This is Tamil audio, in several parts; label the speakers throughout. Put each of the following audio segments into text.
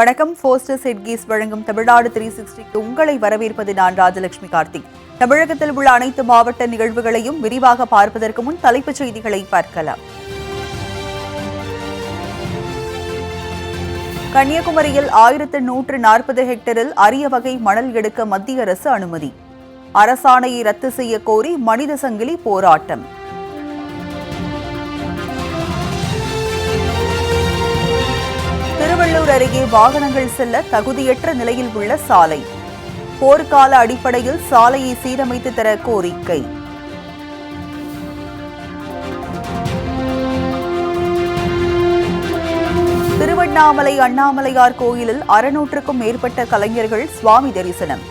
Speaker 1: வணக்கம். போஸ்டர்ஸ் ஹெட்கீஸ் வழங்கும் தமிழ்நாடு 360க்கு உங்களை வரவேற்பது நான் ராஜலட்சுமி கார்த்திக். தமிழகத்தில் உள்ள அனைத்து மாவட்ட நிகழ்வுகளையும் விரிவாக பார்ப்பதற்கு முன் தலைப்புச் செய்திகளை பார்க்கலாம். கன்னியாகுமரியில் 1140 ஹெக்டரில் அரிய வகை மணல் எடுக்க மத்திய அரசு அனுமதி. அரசாணையை ரத்து செய்ய கோரி மனித சங்கிலி போராட்டம். திருவள்ளூர் அருகே வாகனங்கள் செல்ல தகுதியற்ற நிலையில் உள்ள சாலை. போர்க்கால அடிப்படையில் சாலையை சீரமைத்து தர கோரிக்கை. திருவண்ணாமலை அண்ணாமலையார் கோயிலில் 600க்கும் மேற்பட்ட கலைஞர்கள் சுவாமி தரிசனம்.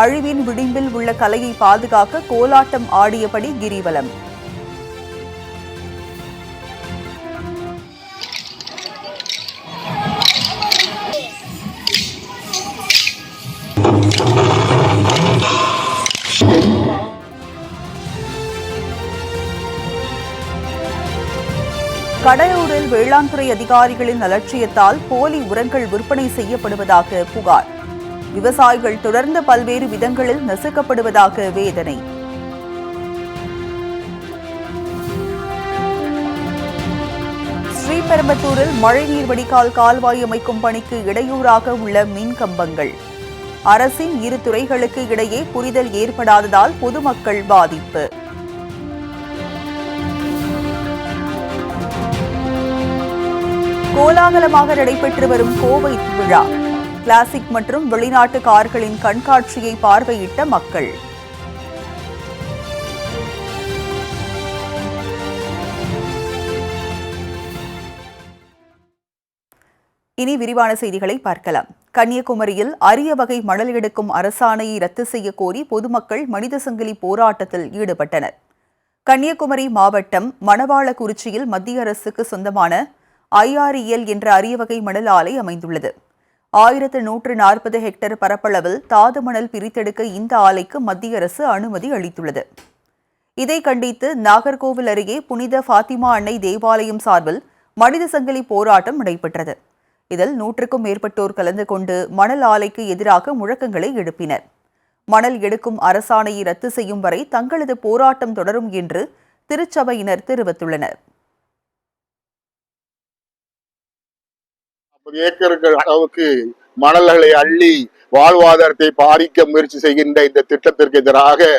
Speaker 1: அழிவின் விளிம்பில் உள்ள கலையை பாதுகாக்க கோலாட்டம் ஆடியபடி கிரிவலம். கடலூரில் வேளாண் துறை அதிகாரிகளின் அலட்சியத்தால் போலி உரங்கள் விற்பனை செய்யப்படுவதாக புகார். விவசாயிகள் தொடர்ந்து பல்வேறு விதங்களில் நசுக்கப்படுவதாக வேதனை. ஸ்ரீபெரும்புதூரில் மழைநீர் வடிகால் கால்வாய் அமைக்கும் பணிக்கு இடையூறாக உள்ள மின் கம்பங்கள். அரசின் இரு துறைகளுக்கு இடையே புரிதல் ஏற்படாததால் பொதுமக்கள் பாதிப்பு. கோலாகலமாக நடைபெற்று வரும் கோவை விழா. கிளாசிக் மற்றும் வெளிநாட்டு கார்களின் கண்காட்சியை பார்வையிட்ட மக்கள். இனி விரிவான செய்திகளை பார்க்கலாம். கன்னியாகுமரியில் அரிய வகை மணல் எடுக்கும் அரசாணையை ரத்து செய்ய கோரி பொதுமக்கள் மனித சங்கிலி போராட்டத்தில் ஈடுபட்டனர். கன்னியாகுமரி மாவட்டம் மணவாளக்குறிச்சியில் மத்திய அரசுக்கு சொந்தமான IREL என்ற அரிய வகை மணல் ஆலை அமைந்துள்ளது. 1140 ஹெக்டேர் பரப்பளவில் தாது மணல் பிரித்தெடுக்க இந்த ஆலைக்கு மத்திய அரசு அனுமதி அளித்துள்ளது. இதை கண்டித்து நாகர்கோவில் அருகே புனித ஃபாத்திமா அன்னை தேவாலயம் சார்பில் மனித சங்கிலி போராட்டம் நடைபெற்றது. இதில் 100க்கும் மேற்பட்டோர் கலந்து கொண்டு மணல் ஆலைக்கு எதிராக முழக்கங்களை எழுப்பினர். மணல் எடுக்கும் அரசாணையை ரத்து செய்யும் வரை தங்களது போராட்டம் தொடரும் என்று திருச்சபையினர் தெரிவித்துள்ளனர்.
Speaker 2: ஏக்கர்கள் அளவுக்கு மணல்களை அள்ளி வாழ்வாதாரத்தை பாதிக்க முயற்சி செய்கின்ற இந்த திட்டத்திற்கு எதிராக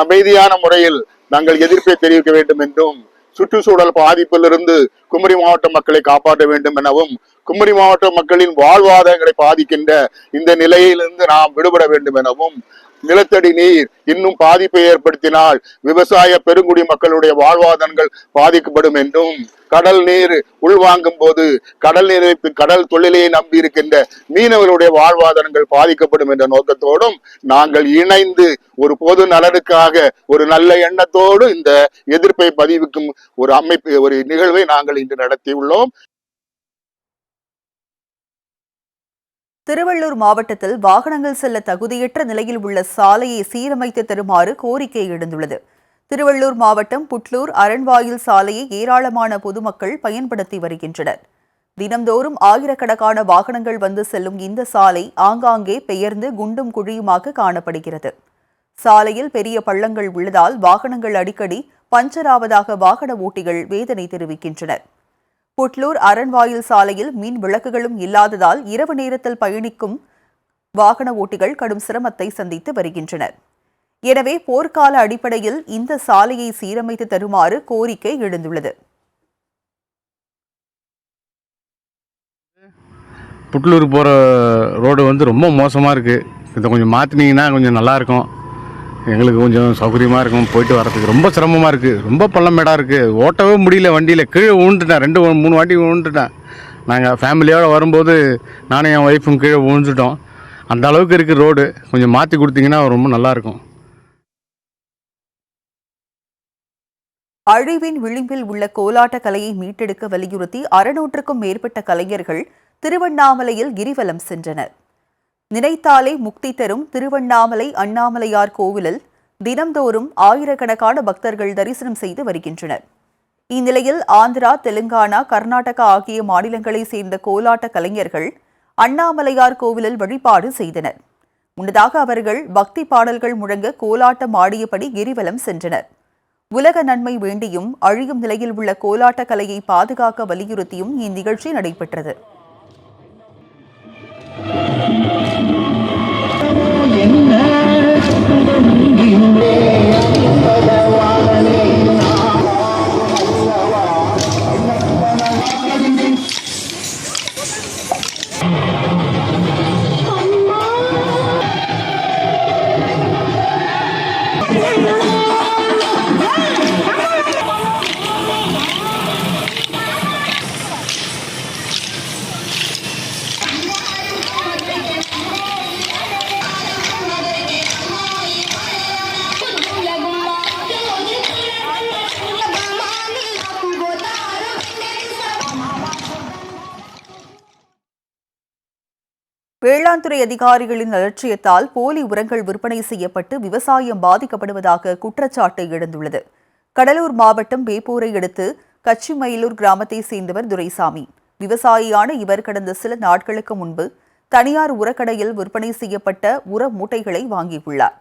Speaker 2: அமைதியான முறையில் நாங்கள் எதிர்ப்பை தெரிவிக்க வேண்டும் என்றும், சுற்றுச்சூழல் பாதிப்பிலிருந்து குமரி மாவட்ட மக்களை காப்பாற்ற வேண்டும் எனவும், குமரி மாவட்ட மக்களின் வாழ்வாதாரங்களை பாதிக்கின்ற இந்த நிலையிலிருந்து நாம் விடுபட வேண்டும் எனவும், நிலத்தடி நீர் இன்னும் பாதிப்பை ஏற்படுத்தினால் விவசாய பெருங்குடி மக்களுடைய வாழ்வாதாரங்கள் பாதிக்கப்படும் என்றும், கடல் நீர் உள்வாங்கும் போது கடல் தொழிலை நம்பி இருக்கின்ற மீனவர்களுடைய வாழ்வாதாரங்கள் பாதிக்கப்படும் என்ற நோக்கத்தோடும் நாங்கள் இணைந்து ஒரு பொது நலனுக்காக ஒரு நல்ல எண்ணத்தோடு இந்த எதிர்ப்பை பதிவிக்கும் ஒரு நிகழ்வை நாங்கள் இன்று நடத்தியுள்ளோம்.
Speaker 1: திருவள்ளூர் மாவட்டத்தில் வாகனங்கள் செல்ல தகுதியற்ற நிலையில் உள்ள சாலையை சீரமைத்து தருமாறு கோரிக்கை எழுந்துள்ளது. திருவள்ளூர் மாவட்டம் புட்லூர் அரண்வாயில் சாலையை ஏராளமான பொதுமக்கள் பயன்படுத்தி வருகின்றனர். தினந்தோறும் ஆயிரக்கணக்கான வாகனங்கள் வந்து செல்லும் இந்த சாலை ஆங்காங்கே பெயர்ந்து குண்டும் குழியுமாக காணப்படுகிறது. சாலையில் பெரிய பள்ளங்கள் உள்ளதால் வாகனங்கள் அடிக்கடி பஞ்சராவதாக வாகன ஓட்டிகள் வேதனை தெரிவிக்கின்றனர். புட்லூர் அரண்வாயில் சாலையில் மின் விளக்குகளும் இல்லாததால் இரவு நேரத்தில் பயணிக்கும் வாகன ஓட்டிகள் கடும் சிரமத்தை சந்தித்து வருகின்றனர். எனவே போர்க்கால அடிப்படையில் இந்த சாலையை சீரமைத்து தருமாறு கோரிக்கை எழுந்துள்ளது.
Speaker 3: புட்லூர் போகிற ரோடு ரொம்ப மோசமாக இருக்குது. இதை கொஞ்சம் மாற்றினீங்கன்னா கொஞ்சம் நல்லாயிருக்கும். எங்களுக்கு கொஞ்சம் சௌகரியமாக இருக்கும். போயிட்டு வரதுக்கு ரொம்ப சிரமமாக இருக்குது. ரொம்ப பள்ளமேடாக இருக்குது. ஓட்டவே முடியல. வண்டியில் கீழே விழுந்துட்டேன். 2-3 வாட்டி விழுந்துட்டேன். நாங்கள் ஃபேமிலியோடு வரும்போது நானும் என் ஒய்ஃபும் கீழே விழுந்துட்டோம். அந்த அளவுக்கு இருக்குது ரோடு. கொஞ்சம் மாற்றி கொடுத்தீங்கன்னா ரொம்ப நல்லாயிருக்கும்.
Speaker 1: அழிவின் விளிம்பில் உள்ள கோலாட்ட கலையை மீட்டெடுக்க வலியுறுத்தி 600க்கும் மேற்பட்ட கலைஞர்கள் திருவண்ணாமலையில் கிரிவலம் சென்றனர். நினைத்தாலே முக்தி தரும் திருவண்ணாமலை அண்ணாமலையார் கோவிலில் தினந்தோறும் ஆயிரக்கணக்கான பக்தர்கள் தரிசனம் செய்து வருகின்றனர். இந்நிலையில் ஆந்திரா, தெலுங்கானா, கர்நாடகா ஆகிய மாநிலங்களைச் சேர்ந்த கோலாட்ட கலைஞர்கள் அண்ணாமலையார் கோவிலில் வழிபாடு செய்தனர். முன்னதாக அவர்கள் பக்தி பாடல்கள் முழங்க கோலாட்டம் ஆடியபடி கிரிவலம் சென்றனர். உலக நன்மை வேண்டியும் அழியும் நிலையில் உள்ள கோலாட்ட கலையை பாதுகாக்க வலியுறுத்தியும் இந்நிகழ்ச்சி நடைபெற்றது. வேளாண் துறை அதிகாரிகளின் அலட்சியத்தால் போலி உரங்கள் விற்பனை செய்யப்பட்டு விவசாயம் பாதிக்கப்படுவதாக குற்றச்சாட்டு எழுந்துள்ளது. கடலூர் மாவட்டம் வேப்பூரை அடுத்து கச்சிமயிலூர் கிராமத்தை சேர்ந்தவர் துரைசாமி. விவசாயியான இவர் கடந்த சில நாட்களுக்கு முன்பு தனியார் உரக்கடையில் விற்பனை செய்யப்பட்ட உர மூட்டைகளை வாங்கியுள்ளார்.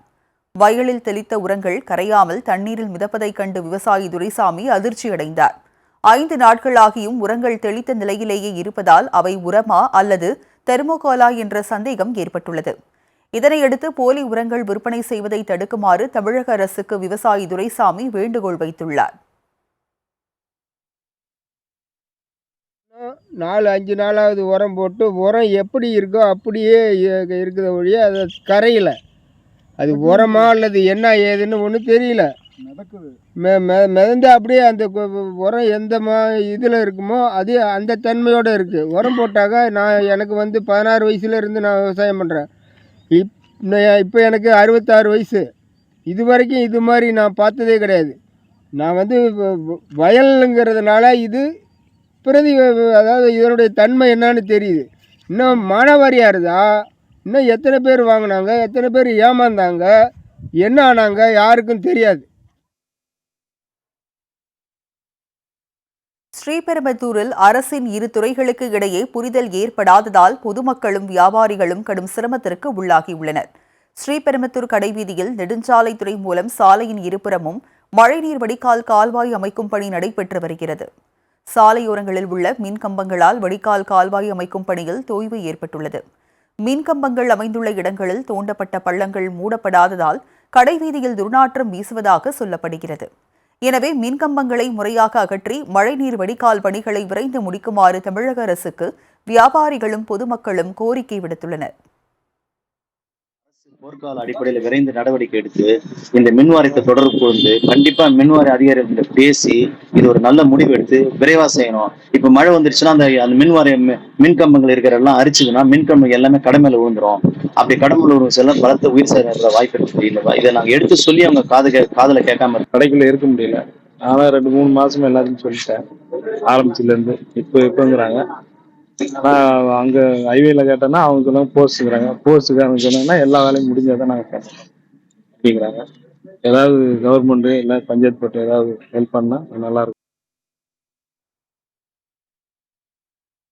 Speaker 1: வயலில் தெளித்த உரங்கள் கரையாமல் தண்ணீரில் மிதப்பதைக் கண்டு விவசாயி துரைசாமி அதிர்ச்சியடைந்தார். 5 நாட்களாகியும் உரங்கள் தெளித்த நிலையிலேயே இருப்பதால் அவை உரமா அல்லது தெர்மோகோலா என்ற சந்தேகம் ஏற்பட்டுள்ளது. இதனையடுத்து போலி உரங்கள் விற்பனை செய்வதை தடுக்குமாறு தமிழக அரசுக்கு விவசாயி துரைசாமி வேண்டுகோள் வைத்துள்ளார்.
Speaker 4: 4-5 நாளாவது உரம் போட்டு உரம் எப்படி இருக்கோ அப்படியே இருக்கிற ஒழிய அது கரையில் அது உரமா அல்லது என்ன ஏதுன்னு ஒன்றும் தெரியல. மிதந்து அப்படியே அந்த உரம் எந்த இதில் இருக்குமோ அது அந்த தன்மையோடு இருக்குது. உரம் போட்டாக்க எனக்கு 16 வயசுலேருந்து நான் விவசாயம் பண்ணுறேன். இப்போ எனக்கு 66 வயசு. இது வரைக்கும் இது மாதிரி நான் பார்த்ததே கிடையாது. நான் வயலுங்கிறதுனால இது அதாவது இதனுடைய தன்மை என்னன்னு தெரியுது. இன்னும் மானாவாரியாக இருந்தா இன்னும் எத்தனை பேர் வாங்கினாங்க, எத்தனை பேர் ஏமாந்தாங்க, என்ன ஆனாங்க யாருக்கும் தெரியாது.
Speaker 1: ஸ்ரீபெரும்புதூரில் அரசின் இரு துறைகளுக்கு இடையே புரிதல் ஏற்படாததால் பொதுமக்களும் வியாபாரிகளும் கடும் சிரமத்திற்கு உள்ளாகியுள்ளனர். ஸ்ரீபெரும்புதூர் கடைவீதியில் நெடுஞ்சாலைத்துறை மூலம் சாலையின் இருபுறமும் மழைநீர் வடிகால் கால்வாய் அமைக்கும் பணி நடைபெற்று வருகிறது. சாலையோரங்களில் உள்ள மின்கம்பங்களால் வடிகால் கால்வாய் அமைக்கும் பணியில் தொய்வு ஏற்பட்டுள்ளது. மின்கம்பங்கள் அமைந்துள்ள இடங்களில் தோண்டப்பட்ட பள்ளங்கள் மூடப்படாததால் கடைவீதியில் துர்நாற்றம் வீசுவதாக சொல்லப்படுகிறது. எனவே மின்கம்பங்களை முறையாக அகற்றி மழைநீர் வடிகால் பணிகளை விரைந்து முடிக்குமாறு தமிழக அரசுக்கு வியாபாரிகளும் பொதுமக்களும் கோரிக்கை விடுத்துள்ளனர்.
Speaker 5: போர்க்கால அடிப்படையில் விரைந்து நடவடிக்கை எடுத்து இந்த மின்வாரியத்தை தொடர்பு கொண்டு கண்டிப்பா மின்வாரிய அதிகாரிகள் பேசி இது ஒரு நல்ல முடிவு எடுத்து விரைவா செய்யணும். இப்ப மழை வந்துருச்சுன்னா அந்த மின்வாரிய மின்கம்பங்கள் இருக்கிற எல்லாம் அரிச்சுதுன்னா மின்கம்பங்கள் எல்லாமே கடமையில விழுந்துரும். அப்படி கடமையில விழுந்து செல்ல பலத்த உயிர் சேர வாய்ப்பு இருக்கு. இதை நாங்க எடுத்து சொல்லி அவங்க காதுல கேட்காம
Speaker 6: கடைக்குள்ள இருக்க முடியல. ஆனா 2-3 மாசமா எல்லாத்தையும் சொல்லிட்டேன் ஆரம்பிச்சுல இருந்து இப்பங்கிறாங்க. ஆனா அங்க ஹைவேல கேட்டோம்னா அவங்க சொன்னாங்க போஸ்ட்ங்கிறாங்க. போஸ்ட்டுக்காரங்க சொன்னாங்கன்னா எல்லா வேலையும் முடிஞ்சாதான் நாங்க கேட்டோம் அப்படிங்கிறாங்க. ஏதாவது கவர்மெண்ட் இல்ல பஞ்சாயத்து போட்டு ஏதாவது ஹெல்ப் பண்ணா நல்லா இருக்கும்.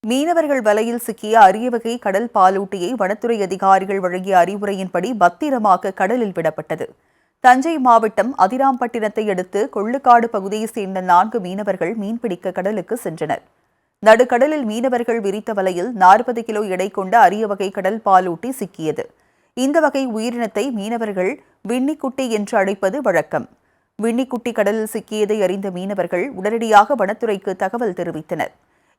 Speaker 1: மீனவர்கள் வலையில் சிக்கிய அரிய வகை கடல் பாலூட்டியை வனத்துறை அதிகாரிகள் வழங்கிய அறிவுரையின்படி பத்திரமாக கடலில் விடப்பட்டது. தஞ்சை மாவட்டம் அதிராம்பட்டினத்தை அடுத்து கொள்ளுக்காடு பகுதியைச் சேர்ந்த 4 மீனவர்கள் மீன்பிடிக்க கடலுக்கு சென்றனர். நடுக்கடலில் மீனவர்கள் விரித்த வலையில் 40 கிலோ எடை கொண்ட அரிய வகை கடல் பாலூட்டி சிக்கியது. இந்த வகை உயிரினத்தை மீனவர்கள் விண்ணிக்குட்டி என்று அழைப்பது வழக்கம். விண்ணிக்குட்டி கடலில் சிக்கியதை அறிந்த மீனவர்கள் உடனடியாக வனத்துறைக்கு தகவல் தெரிவித்தனர்.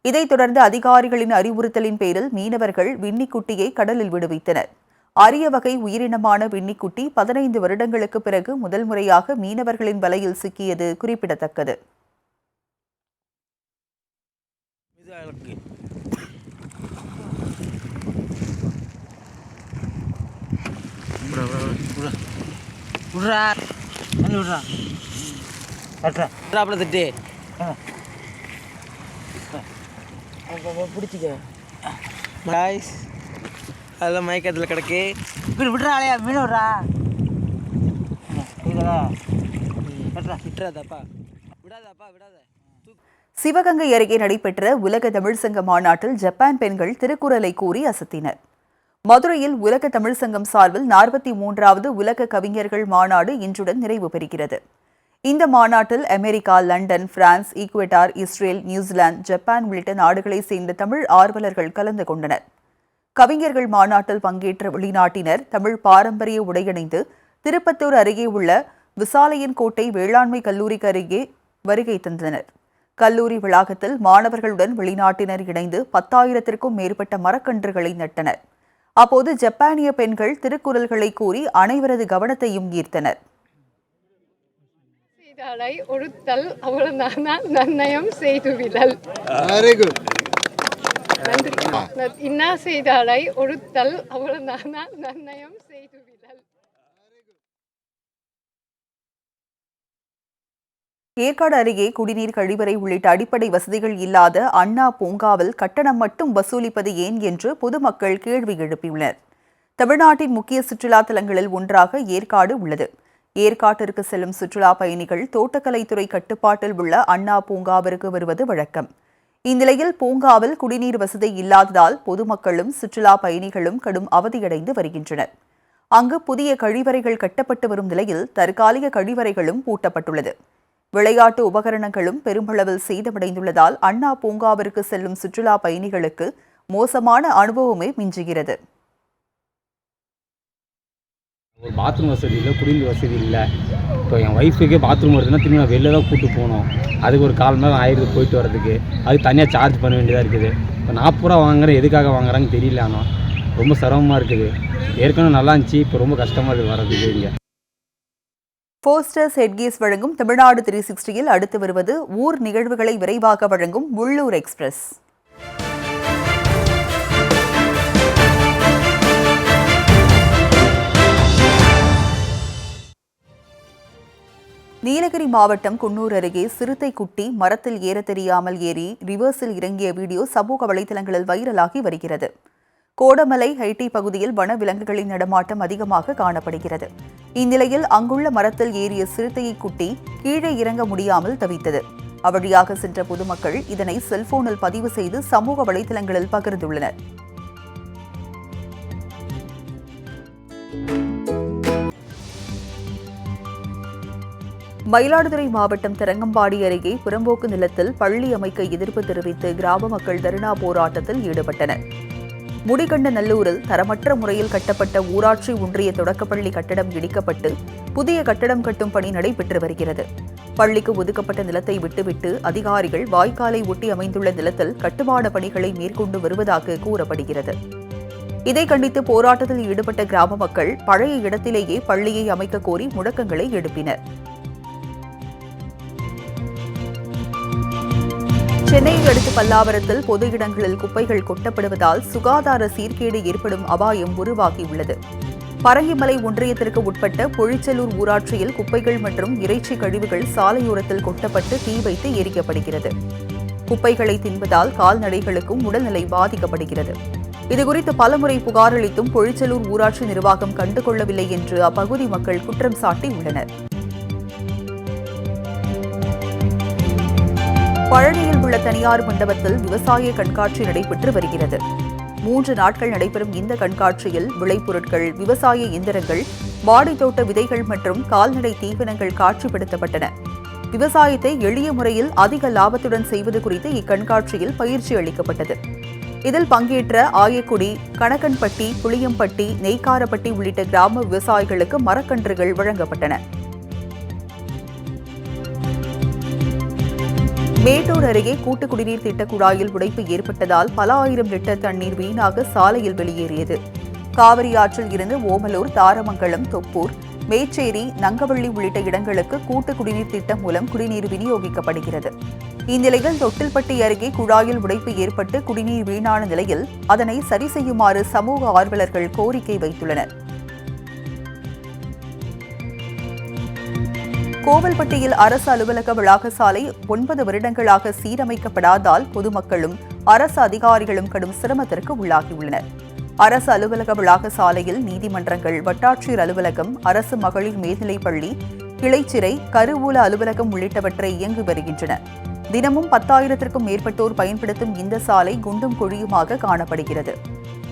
Speaker 1: இதைத் தொடர்ந்து அதிகாரிகளின் அறிவுறுத்தலின் பேரில் மீனவர்கள் விண்ணிக்குட்டியை கடலில் விடுவித்தனர். அரிய வகை உயிரினமான விண்ணிக்குட்டி 15 வருடங்களுக்கு பிறகு முதல் முறையாக மீனவர்களின் வலையில் சிக்கியது குறிப்பிடத்தக்கது.
Speaker 7: பிடிச்சிக்க அதெல்லாம் மயக்கத்தில் கிடக்கு. விட்றா அலையா மீன் விட்றா விட்றாதாப்பா விடாத.
Speaker 1: சிவகங்கை அருகே நடைபெற்ற உலக தமிழ் சங்க மாநாட்டில் ஜப்பான் பெண்கள் திருக்குறளை கூறி அசத்தினர். மதுரையில் உலக தமிழ் சங்கம் சார்பில் 43வது உலக கவிஞர்கள் மாநாடு இன்றுடன் நிறைவு பெறுகிறது. இந்த மாநாட்டில் America, London, France, Ecuador, Israel, New Zealand, Japan உள்ளிட்ட நாடுகளைச் சேர்ந்த தமிழ் ஆர்வலர்கள் கலந்து கொண்டனர். கவிஞர்கள் மாநாட்டில் பங்கேற்ற வெளிநாட்டினர் தமிழ் பாரம்பரிய உடையணிந்து திருப்பத்தூர் அருகே உள்ள விசாலையன் கோட்டை வேளாண்மை கல்லூரிக்கு அருகே வருகை தந்தனர். கல்லூரி வளாகத்தில் மாணவர்களுடன் வெளிநாட்டினர் இணைந்து 10,000க்கும் மேற்பட்ட மரக்கன்றுகளை நட்டனர். அப்போது ஜப்பானிய பெண்கள் திருக்குறள்களை கூறி அனைவரது கவனத்தையும் ஈர்த்தனர்.
Speaker 8: ஒழுத்தல் அவ்வளவுதான் நன்னயம் செய்துவிடல். இன்னா செய்தாலை ஒழுத்தல் அவ்வளவுதான் நன்னயம் செய்துவிடல்.
Speaker 1: ஏற்காடு அருகே குடிநீர், கழிவறை உள்ளிட்ட அடிப்படை வசதிகள் இல்லாத அண்ணா பூங்காவில் கட்டணம் மட்டும் வசூலிப்பது ஏன் என்று பொதுமக்கள் கேள்வி எழுப்பியுள்ளனர். தமிழ்நாட்டின் முக்கிய சுற்றுலா தலங்களில் ஒன்றாக ஏற்காடு உள்ளது. ஏற்காட்டிற்கு செல்லும் சுற்றுலா பயணிகள் தோட்டக்கலைத்துறை கட்டுப்பாட்டில் உள்ள அண்ணா பூங்காவிற்கு வருவது வழக்கம். இந்நிலையில் பூங்காவில் குடிநீர் வசதி இல்லாததால் பொதுமக்களும் சுற்றுலா பயணிகளும் கடும் அவதியடைந்து வருகின்றனர். அங்கு புதிய கழிவறைகள் கட்டப்பட்டு வரும் நிலையில் தற்காலிக கழிவறைகளும் பூட்டப்பட்டுள்ளது. விளையாட்டு உபகரணங்களும் பெருமளவில் சேதமடைந்துள்ளதால் அண்ணா பூங்காவிற்கு செல்லும் சுற்றுலா பயணிகளுக்கு மோசமான அனுபவமே மிஞ்சுகிறது.
Speaker 9: ஒரு பாத்ரூம் வசதி இல்லை, குடிநீர் வசதி இல்லை. இப்போ என் ஒய்ஃபுக்கே பாத்ரூம் வருதுன்னா திரும்பி நான் வெளில தான் கூப்பிட்டு போகணும். அதுக்கு ஒரு 1/4 மணி நேரம் ஆயிடுது போயிட்டு வரதுக்கு. அதுக்கு தனியாக சார்ஜ் பண்ண வேண்டியதாக இருக்குது. இப்போ 40 ரூபா வாங்குறேன், எதுக்காக வாங்குறாங்கன்னு தெரியல. ஆனால் ரொம்ப சிரமமாக இருக்குது. ஏற்கனவே நல்லா இருந்துச்சு, இப்போ ரொம்ப கஷ்டமாக இருக்குது வரதுக்கு. இங்கே
Speaker 1: போஸ்டர்ஸ் ஹெட்கேஸ் வழங்கும் தமிழ்நாடு 360யில் அடுத்து வருவது ஊர் நிகழ்வுகளை விரைவாக வழங்கும் உள்ளூர் எக்ஸ்பிரஸ். நீலகிரி மாவட்டம் குன்னூர் அருகே சிறுத்தை குட்டி மரத்தில் ஏற தெரியாமல் ஏறி ரிவர்ஸில் இறங்கிய வீடியோ சமூக வலைதளங்களில் வைரலாகி வருகிறது. கோடமலை ஹைட்டி பகுதியில் வனவிலங்குகளின் நடமாட்டம் அதிகமாக காணப்படுகிறது. இந்நிலையில் அங்குள்ள மரத்தில் ஏறிய சிறுத்தையை குட்டி கீழே இறங்க முடியாமல் தவித்தது. அவ்வழியாக சென்ற பொதுமக்கள் இதனை செல்போனில் பதிவு செய்து சமூக வலைதளங்களில் பகிர்ந்துள்ளனர். மயிலாடுதுறை மாவட்டம் தரங்கம்பாடி அருகே புறம்போக்கு நிலத்தில் பள்ளி அமைக்க எதிர்ப்பு தெரிவித்து கிராம மக்கள் தர்ணா போராட்டத்தில் ஈடுபட்டனர். முடிகண்டநல்லூரில் தரமற்ற முறையில் கட்டப்பட்ட ஊராட்சி ஒன்றிய தொடக்கப்பள்ளி கட்டடம் இடிக்கப்பட்டு புதிய கட்டடம் கட்டும் பணி நடைபெற்று வருகிறது. பள்ளிக்கு ஒதுக்கப்பட்ட நிலத்தை விட்டுவிட்டு அதிகாரிகள் வாய்க்காலை ஒட்டி அமைந்துள்ள நிலத்தில் கட்டுமான பணிகளை மேற்கொண்டு வருவதாக கூறப்படுகிறது. இதை கண்டித்து போராட்டத்தில் ஈடுபட்ட கிராம மக்கள் பழைய இடத்திலேயே பள்ளியை அமைக்க கோரி முழக்கங்களை எழுப்பினர். சென்னையை அடுத்து பல்லாவரத்தில் பொது இடங்களில் குப்பைகள் கொட்டப்படுவதால் சுகாதார சீர்கேடு ஏற்படும் அபாயம் உருவாகியுள்ளது. பரங்கிமலை ஒன்றியத்திற்கு உட்பட்ட பொழிச்சலூர் ஊராட்சியில் குப்பைகள் மற்றும் இறைச்சி கழிவுகள் சாலையோரத்தில் கொட்டப்பட்டு தீ வைத்து எரிக்கப்படுகிறது. குப்பைகளை தின்பதால் கால்நடைகளுக்கும் உடல்நிலை பாதிக்கப்படுகிறது. இதுகுறித்து பலமுறை புகார் அளித்தும் பொழிச்சலூர் ஊராட்சி நிர்வாகம் கண்டுகொள்ளவில்லை என்று அப்பகுதி மக்கள் குற்றம் சாட்டியுள்ளனர். பழனியில் உள்ள தனியார் மண்டபத்தில் விவசாய கண்காட்சி நடைபெற்று வருகிறது. 3 நாட்கள் நடைபெறும் இந்த கண்காட்சியில் விளைபொருட்கள், விவசாய இயந்திரங்கள், வாழைத்தோட்ட விதைகள் மற்றும் கால்நடை தீவனங்கள் காட்சிப்படுத்தப்பட்டன. விவசாயத்தை எளிய முறையில் அதிக லாபத்துடன் செய்வது குறித்து இக்கண்காட்சியில் பயிற்சி அளிக்கப்பட்டது. இதில் பங்கேற்ற ஆயக்குடி, கணக்கன்பட்டி, புளியம்பட்டி, நெய்க்காரப்பட்டி உள்ளிட்ட கிராம விவசாயிகளுக்கு மரக்கன்றுகள் வழங்கப்பட்டன. மேட்டூர் அருகே கூட்டு குடிநீர் திட்ட குழாயில் உடைப்பு ஏற்பட்டதால் பல ஆயிரம் லிட்டர் தண்ணீர் வீணாக சாலையில் வெளியேறியது. காவிரி ஆற்றில் இருந்து ஓமலூர், தாரமங்கலம், தொப்பூர், மேச்சேரி, நங்கவள்ளி உள்ளிட்ட இடங்களுக்கு கூட்டு குடிநீர் திட்டம் மூலம் குடிநீர் விநியோகிக்கப்படுகிறது. இந்நிலையில் தொட்டில்பட்டி அருகே குழாயில் உடைப்பு ஏற்பட்டு குடிநீர் வீணான நிலையில் அதனை சரி செய்யுமாறு சமூக ஆர்வலர்கள் கோரிக்கை வைத்துள்ளனர். கோவில்பட்டியில் அரசு அலுவலக வளாக சாலை 9 வருடங்களாக சீரமைக்கப்படாதால் பொதுமக்களும் அரசு அதிகாரிகளும் கடும் சிரமத்திற்கு உள்ளாகியுள்ளனர். அரசு அலுவலக வளாக சாலையில் நீதிமன்றங்கள், வட்டாட்சியர் அலுவலகம், அரசு மகளிர் மேல்நிலைப்பள்ளி, கிளைச்சிறை, கருவூல அலுவலகம் உள்ளிட்டவற்றை இயங்கி வருகின்றன. தினமும் 10,000த்திற்கும் மேற்பட்டோர் பயன்படுத்தும் இந்த சாலை குண்டும் குழியுமாக காணப்படுகிறது.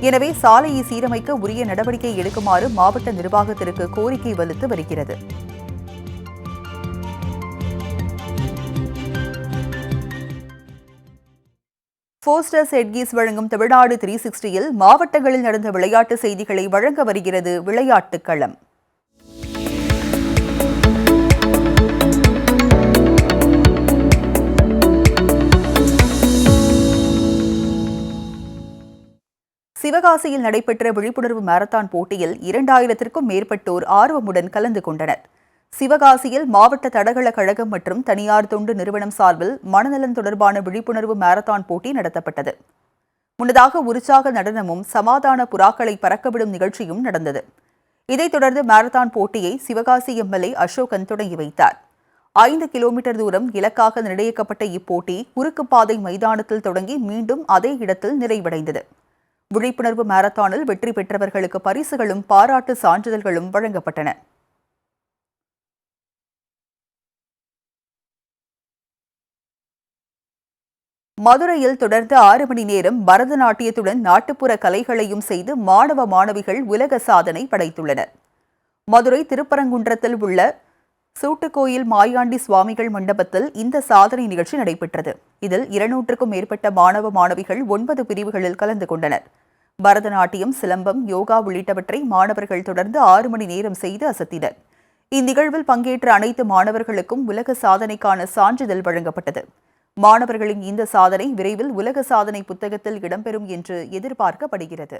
Speaker 1: எனவே சாலையை சீரமைக்க உரிய நடவடிக்கை எடுக்குமாறு மாவட்ட நிர்வாகத்திற்கு கோரிக்கை வலுத்து வருகிறது. போஸ்டர்ஸ் ஹெட்கீஸ் வழங்கும் தமிழ்நாடு 360யில் மாவட்டங்களில் நடந்த விளையாட்டு செய்திகளை வழங்க வருகிறது விளையாட்டுக் களம். சிவகாசியில் நடைபெற்ற விழிப்புணர்வு மாரத்தான் போட்டியில் 2000த்திற்கும் மேற்பட்டோர் ஆர்வமுடன் கலந்து கொண்டனர். சிவகாசியில் மாவட்ட தடகள கழகம் மற்றும் தனியார் தொண்டு நிறுவனம் சார்பில் மனநலன் தொடர்பான விழிப்புணர்வு மாரத்தான் போட்டி நடத்தப்பட்டது. முன்னதாக உற்சாக நடனமும் சமாதான புறாக்களை பறக்கவிடும் நிகழ்ச்சியும் நடந்தது. இதைத் தொடர்ந்து மாரத்தான் போட்டியை சிவகாசி எம்எல்ஏ அசோகன் தொடங்கி வைத்தார். 5 கிலோமீட்டர் தூரம் இலக்காக நிர்ணயிக்கப்பட்ட இப்போட்டி குறுக்குப்பாதை மைதானத்தில் தொடங்கி மீண்டும் அதே இடத்தில் நிறைவடைந்தது. விழிப்புணர்வு மாரத்தானில் வெற்றி பெற்றவர்களுக்கு பரிசுகளும் பாராட்டு சான்றிதழ்களும் வழங்கப்பட்டன. மதுரையில் தொடர்ந்து 6 மணி நேரம் பரதநாட்டியத்துடன் நாட்டுப்புற கலைகளையும் செய்து மாணவ மாணவிகள் உலக சாதனை படைத்துள்ளனர். மதுரை திருப்பரங்குன்றத்தில் உள்ள சூட்டுக்கோயில் மாயாண்டி சுவாமிகள் மண்டபத்தில் இந்த சாதனை நிகழ்ச்சி நடைபெற்றது. இதில் 200க்கும் மேற்பட்ட மாணவ மாணவிகள் 9 பிரிவுகளில் கலந்து கொண்டனர். பரதநாட்டியம், சிலம்பம், யோகா உள்ளிட்டவற்றை மாணவர்கள் தொடர்ந்து 6 மணி நேரம் செய்து அசத்தினர். இந்நிகழ்வில் பங்கேற்ற அனைத்து மாணவர்களுக்கும் உலக சாதனைக்கான சான்றிதழ் வழங்கப்பட்டது. மாணவர்களின் இந்த சாதனை விரைவில் உலக சாதனை புத்தகத்தில் இடம்பெறும் என்று எதிர்பார்க்கப்படுகிறது.